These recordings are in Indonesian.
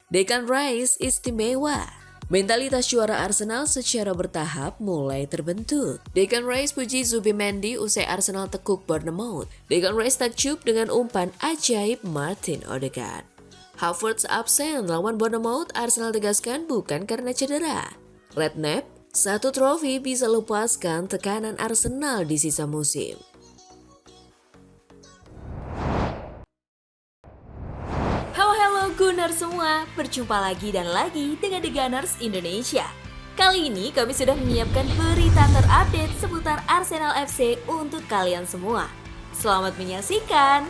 Declan Rice istimewa. Mentalitas juara Arsenal secara bertahap mulai terbentuk. Declan Rice puji Zubimendi usai Arsenal tekuk Bournemouth. Declan Rice takjub dengan umpan ajaib Martin Odegaard. Havertz absen lawan Bournemouth, Arsenal tegaskan bukan karena cedera. Redknapp, satu trofi bisa lepaskan tekanan Arsenal di sisa musim. Halo Gunners semua, berjumpa lagi dan lagi dengan The Gunners Indonesia. Kali ini kami sudah menyiapkan berita terupdate seputar Arsenal FC untuk kalian semua. Selamat menyaksikan!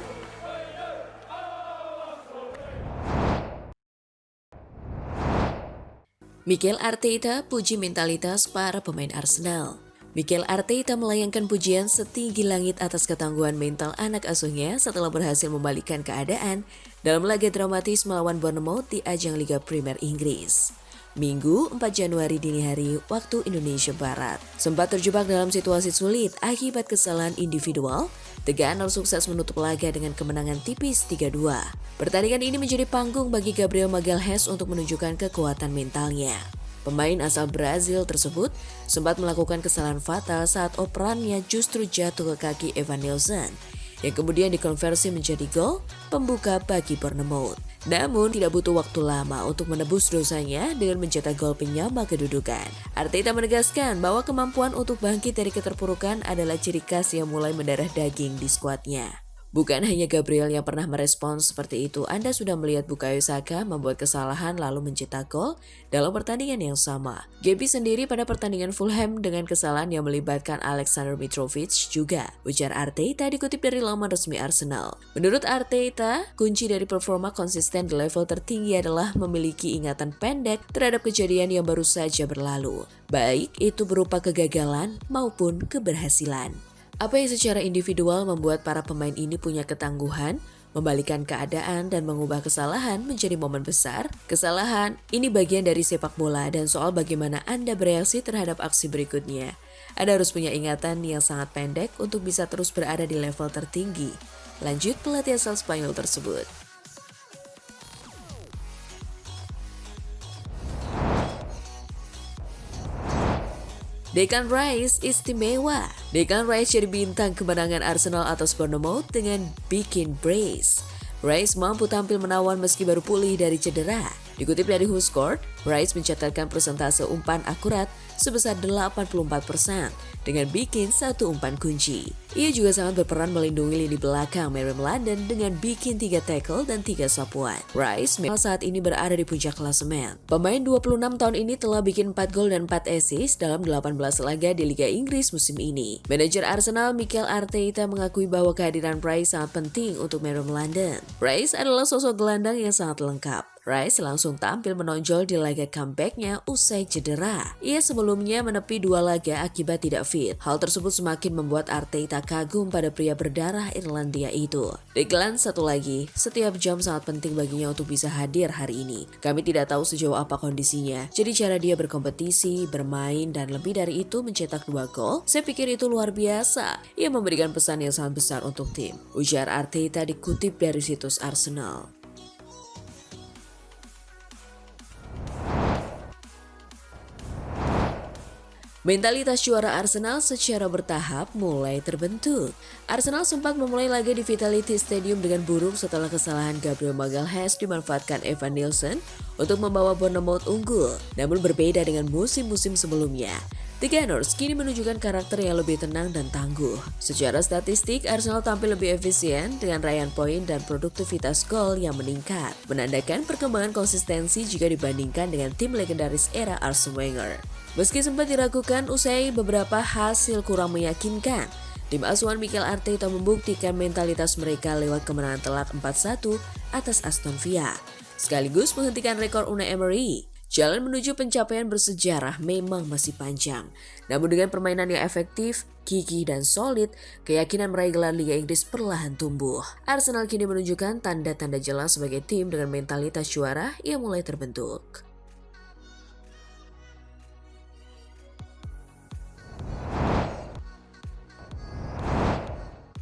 Mikel Arteta puji mentalitas para pemain Arsenal. Mikel Arteta melayangkan pujian setinggi langit atas ketangguhan mental anak asuhnya setelah berhasil membalikkan keadaan dalam laga dramatis melawan Bournemouth di ajang Liga Premier Inggris. Minggu 4 Januari dini hari waktu Indonesia Barat. Sempat terjebak dalam situasi sulit akibat kesalahan individual, The Gunners sukses menutup laga dengan kemenangan tipis 3-2. Pertandingan ini menjadi panggung bagi Gabriel Magalhaes untuk menunjukkan kekuatan mentalnya. Pemain asal Brazil tersebut sempat melakukan kesalahan fatal saat operannya justru jatuh ke kaki Evan Nilsson, yang kemudian dikonversi menjadi gol pembuka bagi Bournemouth. Namun tidak butuh waktu lama untuk menebus dosanya dengan mencetak gol penyama kedudukan. Arteta menegaskan bahwa kemampuan untuk bangkit dari keterpurukan adalah ciri khas yang mulai mendarah daging di skuadnya. Bukan hanya Gabriel yang pernah merespons seperti itu, Anda sudah melihat Bukayo Saka membuat kesalahan lalu mencetak gol dalam pertandingan yang sama. Gabi sendiri pada pertandingan Fulham dengan kesalahan yang melibatkan Alexander Mitrovic juga, ujar Arteta dikutip dari laman resmi Arsenal. Menurut Arteta, kunci dari performa konsisten di level tertinggi adalah memiliki ingatan pendek terhadap kejadian yang baru saja berlalu, baik itu berupa kegagalan maupun keberhasilan. Apa yang secara individual membuat para pemain ini punya ketangguhan, membalikkan keadaan dan mengubah kesalahan menjadi momen besar? Kesalahan ini bagian dari sepak bola dan soal bagaimana Anda bereaksi terhadap aksi berikutnya. Anda harus punya ingatan yang sangat pendek untuk bisa terus berada di level tertinggi. Lanjut pelatih asal Spanyol tersebut. Declan Rice istimewa. Declan Rice jadi bintang kemenangan Arsenal atas Bournemouth dengan bikin brace. Rice mampu tampil menawan meski baru pulih dari cedera. Dikutip dari WhoScored, Rice mencatatkan persentase umpan akurat sebesar 84% dengan bikin satu umpan kunci. Ia juga sangat berperan melindungi lini belakang Mary London dengan bikin 3 tackle dan 3 sapuan. Rice memang saat ini berada di puncak klasemen. Pemain 26 tahun ini telah bikin 4 gol dan 4 assist dalam 18 laga di Liga Inggris musim ini. Manajer Arsenal Mikel Arteta mengakui bahwa kehadiran Rice sangat penting untuk Mary London. Rice adalah sosok gelandang yang sangat lengkap. Rice langsung tampil menonjol di laga comeback-nya usai cedera. Ia sebelumnya menepi 2 laga akibat tidak fit. Hal tersebut semakin membuat Arteta kagum pada pria berdarah Irlandia itu. Declan satu lagi, setiap jam sangat penting baginya untuk bisa hadir hari ini. Kami tidak tahu sejauh apa kondisinya. Jadi cara dia berkompetisi, bermain, dan lebih dari itu mencetak 2 gol, saya pikir itu luar biasa. Ia memberikan pesan yang sangat besar untuk tim, ujar Arteta dikutip dari situs Arsenal. Mentalitas juara Arsenal secara bertahap mulai terbentuk. Arsenal sempat memulai laga di Vitality Stadium dengan buruk setelah kesalahan Gabriel Magalhaes dimanfaatkan Evan Nilsson untuk membawa Bournemouth unggul. Namun berbeda dengan musim-musim sebelumnya, The Gunners kini menunjukkan karakter yang lebih tenang dan tangguh. Secara statistik, Arsenal tampil lebih efisien dengan raihan poin dan produktivitas gol yang meningkat, menandakan perkembangan konsistensi jika dibandingkan dengan tim legendaris era Arsene Wenger. Meski sempat diragukan usai beberapa hasil kurang meyakinkan, tim asuhan Mikel Arteta membuktikan mentalitas mereka lewat kemenangan telak 4-1 atas Aston Villa, sekaligus menghentikan rekor Unai Emery. Jalan menuju pencapaian bersejarah memang masih panjang, namun dengan permainan yang efektif, gigih dan solid, keyakinan meraih gelar Liga Inggris perlahan tumbuh. Arsenal kini menunjukkan tanda-tanda jelas sebagai tim dengan mentalitas juara yang mulai terbentuk.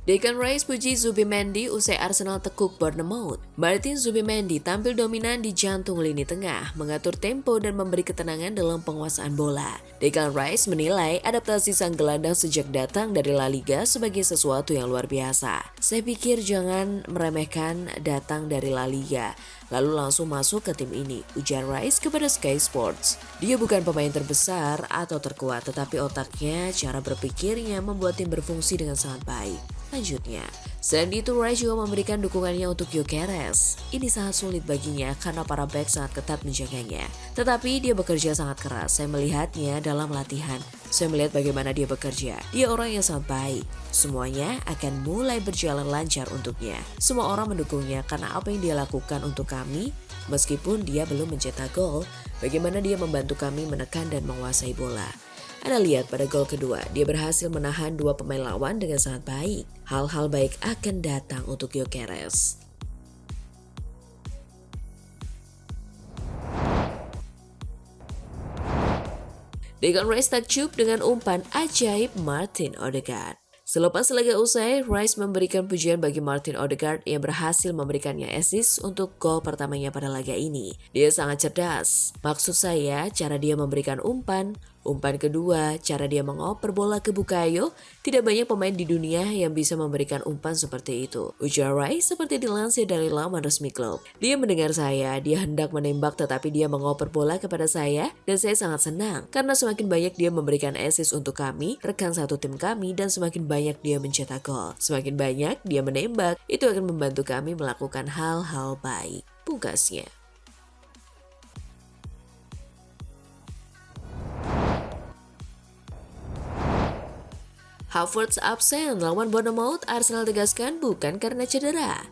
Declan Rice puji Zubimendi usai Arsenal tekuk Bournemouth. Martin Zubimendi tampil dominan di jantung lini tengah, mengatur tempo dan memberi ketenangan dalam penguasaan bola. Declan Rice menilai adaptasi sang gelandang sejak datang dari La Liga sebagai sesuatu yang luar biasa. Saya pikir jangan meremehkan datang dari La Liga, lalu langsung masuk ke tim ini, ujar Rice kepada Sky Sports. Dia bukan pemain terbesar atau terkuat, tetapi otaknya, cara berpikirnya membuat tim berfungsi dengan sangat baik. Lanjutnya, selain itu Rice juga memberikan dukungannya untuk Gyökeres. Ini sangat sulit baginya karena para bek sangat ketat menjaganya. Tetapi dia bekerja sangat keras, saya melihatnya dalam latihan. Saya melihat bagaimana dia bekerja. Dia orang yang sangat baik. Semuanya akan mulai berjalan lancar untuknya. Semua orang mendukungnya karena apa yang dia lakukan untuk kami, meskipun dia belum mencetak gol, bagaimana dia membantu kami menekan dan menguasai bola. Anda lihat pada gol kedua, dia berhasil menahan dua pemain lawan dengan sangat baik. Hal-hal baik akan datang untuk Gyökeres. Declan Rice takjub dengan umpan ajaib Martin Odegaard. Selepas laga usai, Rice memberikan pujian bagi Martin Odegaard yang berhasil memberikannya assist untuk gol pertamanya pada laga ini. Dia sangat cerdas. Maksud saya, cara dia memberikan umpan kedua, cara dia mengoper bola ke Bukayo, tidak banyak pemain di dunia yang bisa memberikan umpan seperti itu. Ujar Rice seperti dilansir dari laman resmi klub. Dia mendengar saya, dia hendak menembak tetapi dia mengoper bola kepada saya dan saya sangat senang karena semakin banyak dia memberikan assist untuk kami, rekan satu tim kami, dan semakin banyak dia mencetak gol. Semakin banyak dia menembak, itu akan membantu kami melakukan hal-hal baik. Pungkasnya. Havertz absen lawan Bournemouth, Arsenal tegaskan bukan karena cedera.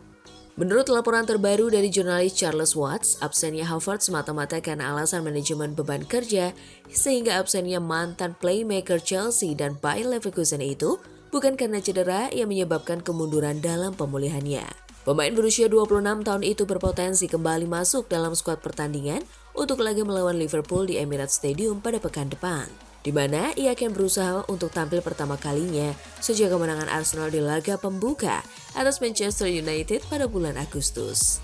Menurut laporan terbaru dari jurnalis Charles Watts, absennya Havertz semata-mata karena alasan manajemen beban kerja, sehingga absennya mantan playmaker Chelsea dan Bayer Leverkusen itu bukan karena cedera yang menyebabkan kemunduran dalam pemulihannya. Pemain berusia 26 tahun itu berpotensi kembali masuk dalam skuad pertandingan untuk laga melawan Liverpool di Emirates Stadium pada pekan depan, di mana ia akan berusaha untuk tampil pertama kalinya sejak kemenangan Arsenal di laga pembuka atas Manchester United pada bulan Agustus.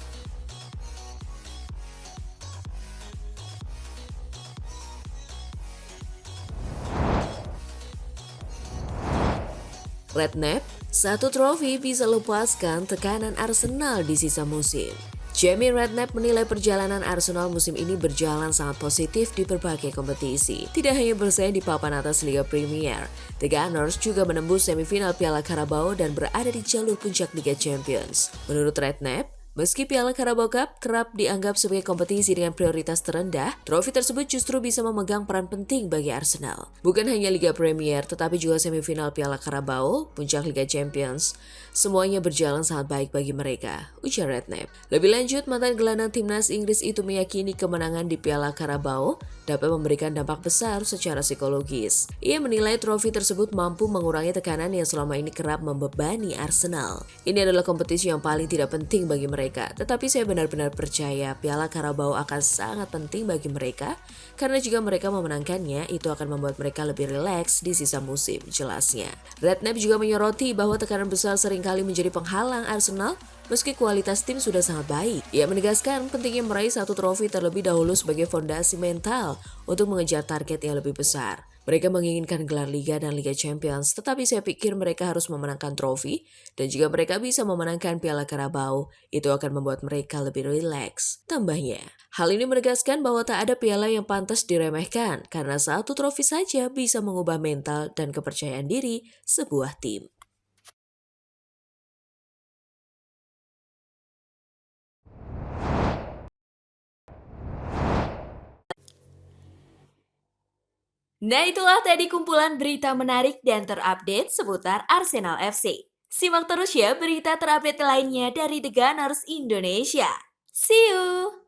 Redknapp, satu trofi bisa lepaskan tekanan Arsenal di sisa musim. Jamie Redknapp menilai perjalanan Arsenal musim ini berjalan sangat positif di berbagai kompetisi. Tidak hanya bersaing di papan atas Liga Premier, The Gunners juga menembus semifinal Piala Carabao dan berada di jalur puncak Liga Champions. Menurut Redknapp, meski Piala Carabao Cup kerap dianggap sebagai kompetisi dengan prioritas terendah, trofi tersebut justru bisa memegang peran penting bagi Arsenal. Bukan hanya Liga Premier, tetapi juga semifinal Piala Carabao, puncak Liga Champions. Semuanya berjalan sangat baik bagi mereka, ujar Redknapp. Lebih lanjut, mantan gelandang timnas Inggris itu meyakini kemenangan di Piala Carabao dapat memberikan dampak besar secara psikologis. Ia menilai trofi tersebut mampu mengurangi tekanan yang selama ini kerap membebani Arsenal. Ini adalah kompetisi yang paling tidak penting bagi mereka, tetapi saya benar-benar percaya Piala Carabao akan sangat penting bagi mereka karena jika mereka memenangkannya, itu akan membuat mereka lebih rileks di sisa musim, jelasnya. Redknapp juga menyoroti bahwa tekanan besar seringkali menjadi penghalang Arsenal meski kualitas tim sudah sangat baik. Ia menegaskan pentingnya meraih satu trofi terlebih dahulu sebagai fondasi mental untuk mengejar target yang lebih besar. Mereka menginginkan gelar Liga dan Liga Champions, tetapi saya pikir mereka harus memenangkan trofi, dan jika mereka bisa memenangkan Piala Carabao, itu akan membuat mereka lebih rileks. Tambahnya, hal ini menegaskan bahwa tak ada piala yang pantas diremehkan, karena satu trofi saja bisa mengubah mental dan kepercayaan diri sebuah tim. Nah, itulah tadi kumpulan berita menarik dan terupdate seputar Arsenal FC. Simak terus ya berita terupdate lainnya dari The Gunners Indonesia. See you!